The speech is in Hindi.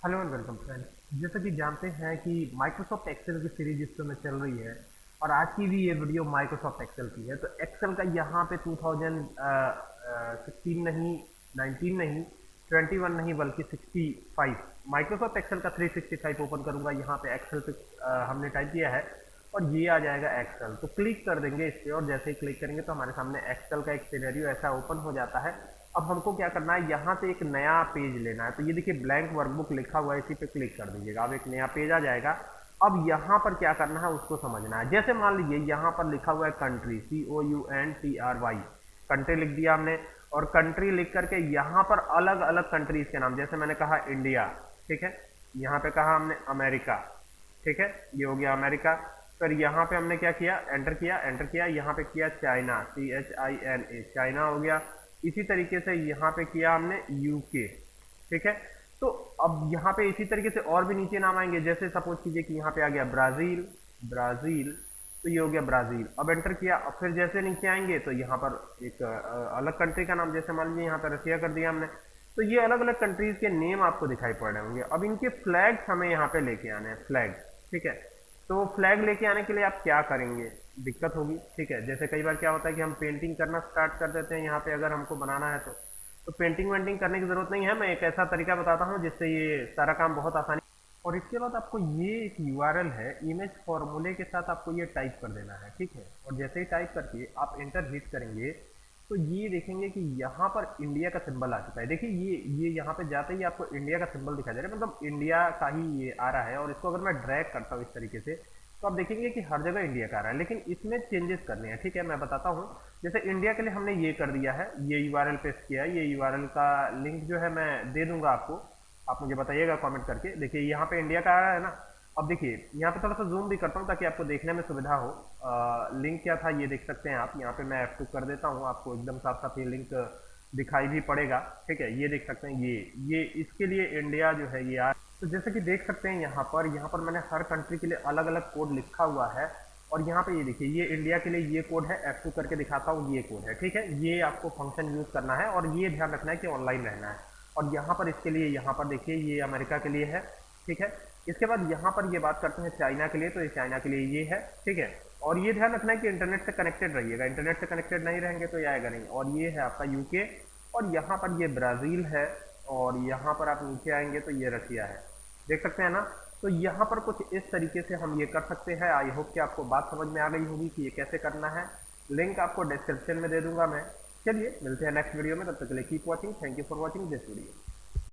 Hello and welcome friends. जैसा कि जानते हैं कि माइक्रोसॉफ्ट एक्सेल की सीरीज इस समय चल रही है और आज की भी ये वीडियो माइक्रोसॉफ्ट एक्सेल की है। तो एक्सेल का यहाँ पे 2016 नहीं, 19 नहीं, 21 नहीं, बल्कि 65 माइक्रोसॉफ्ट एक्सेल का 365 ओपन करूंगा। यहाँ पे एक्सेल पे हमने टाइप किया है और ये आ जाएगा एक्सेल। तो क्लिक कर देंगे इस पे और जैसे ही क्लिक करेंगे तो हमारे सामने एक्सेल का एक सिनेरियो ऐसा ओपन हो जाता है। अब हमको क्या करना है, यहाँ से एक नया पेज लेना है। तो ये देखिए ब्लैंक वर्कबुक लिखा हुआ है, इसी पे क्लिक कर दीजिएगा। अब एक नया पेज आ जाएगा। अब यहाँ पर क्या करना है उसको समझना है। जैसे मान लीजिए यहाँ पर लिखा हुआ है कंट्री, COUNTRY, कंट्री लिख दिया हमने। और कंट्री लिख करके यहाँ पर अलग अलग कंट्रीज के नाम, जैसे मैंने कहा इंडिया, ठीक है। यहाँ पे कहा हमने अमेरिका, ठीक है, ये हो गया अमेरिका। फिर यहाँ पे हमने क्या किया, एंटर किया, एंटर किया। यहाँ पे किया चाइना, CHINA, चाइना हो गया। इसी तरीके से यहाँ पे किया हमने UK, ठीक है। तो अब यहाँ पे इसी तरीके से और भी नीचे नाम आएंगे। जैसे सपोज कीजिए कि यहाँ पे आ गया ब्राजील, ब्राजील, तो ये हो गया ब्राजील। अब एंटर किया। अब फिर जैसे नीचे आएंगे तो यहाँ पर एक अलग कंट्री का नाम, जैसे मान लीजिए यहाँ पे रशिया कर दिया हमने। तो ये अलग अलग कंट्रीज के नेम आपको दिखाई पड़ रहे होंगे। अब इनके फ्लैग्स हमें यहाँ पे लेके आने हैं, फ्लैग, ठीक है। तो फ्लैग लेके आने के लिए आप क्या करेंगे, दिक्कत होगी, ठीक है। जैसे कई बार क्या होता है कि हम पेंटिंग करना स्टार्ट कर देते हैं यहाँ पे, अगर हमको बनाना है तो पेंटिंग वेंटिंग करने की जरूरत नहीं है। मैं एक ऐसा तरीका बताता हूँ जिससे ये सारा काम बहुत आसानी। और इसके बाद आपको ये एक यूआरएल है, इमेज फॉर्मूले के साथ आपको ये टाइप कर देना है, ठीक है। और जैसे ही टाइप करके आप एंटर हिट करेंगे तो ये देखेंगे कि यहाँ पर इंडिया का सिंबल आ चुका है। देखिए ये यहाँ पे जाते ही आपको इंडिया का सिंबल दिखाई दे रहा है, मतलब इंडिया का ही ये आ रहा है। और इसको अगर मैं ड्रैग करता हूँ इस तरीके से तो आप देखेंगे कि हर जगह इंडिया का आ रहा है, लेकिन इसमें चेंजेस करने हैं, ठीक है। मैं बताता हूँ। जैसे इंडिया के लिए हमने ये कर दिया है, ये यूआरएल पेस्ट किया है। ये यूआरएल का लिंक जो है मैं दे दूंगा आपको, आप मुझे बताइएगा कमेंट करके। देखिए यहाँ पे इंडिया का आ रहा है ना। अब देखिए यहाँ पे थोड़ा सा जूम भी करता हूँ ताकि आपको देखने में सुविधा हो। लिंक क्या था ये देख सकते हैं आप। यहाँ पे मैं F2 कर देता हूँ, आपको एकदम साफ साफ ये लिंक दिखाई भी पड़ेगा, ठीक है। ये देख सकते हैं, ये इसके लिए इंडिया जो है ये आ। तो जैसे कि देख सकते हैं यहाँ पर मैंने हर कंट्री के लिए अलग अलग कोड लिखा हुआ है। और यहाँ पे ये देखिए, ये इंडिया के लिए ये कोड है, F2 करके दिखाता हूँ, ये कोड है, ठीक है। ये आपको फंक्शन यूज करना है और ये ध्यान रखना है कि ऑनलाइन रहना है। और यहाँ पर इसके लिए, यहाँ पर देखिए ये अमेरिका के लिए है, ठीक है। इसके बाद यहाँ पर ये बात करते हैं चाइना के लिए, तो ये चाइना के लिए ये है, ठीक है। और ये ध्यान रखना है कि इंटरनेट से कनेक्टेड रहिएगा, इंटरनेट से कनेक्टेड नहीं रहेंगे तो ये आएगा नहीं। और ये है आपका UK। और यहाँ पर ये ब्राजील है। और यहाँ पर आप नीचे आएंगे तो ये रशिया है, देख सकते हैं ना। तो यहाँ पर कुछ इस तरीके से हम ये कर सकते हैं। आई होप कि आपको बात समझ में आ गई होगी कि ये कैसे करना है। लिंक आपको डिस्क्रिप्शन में दे दूंगा मैं। चलिए मिलते हैं नेक्स्ट वीडियो में, तब तक के लिए keep watching. Thank you for watching this video.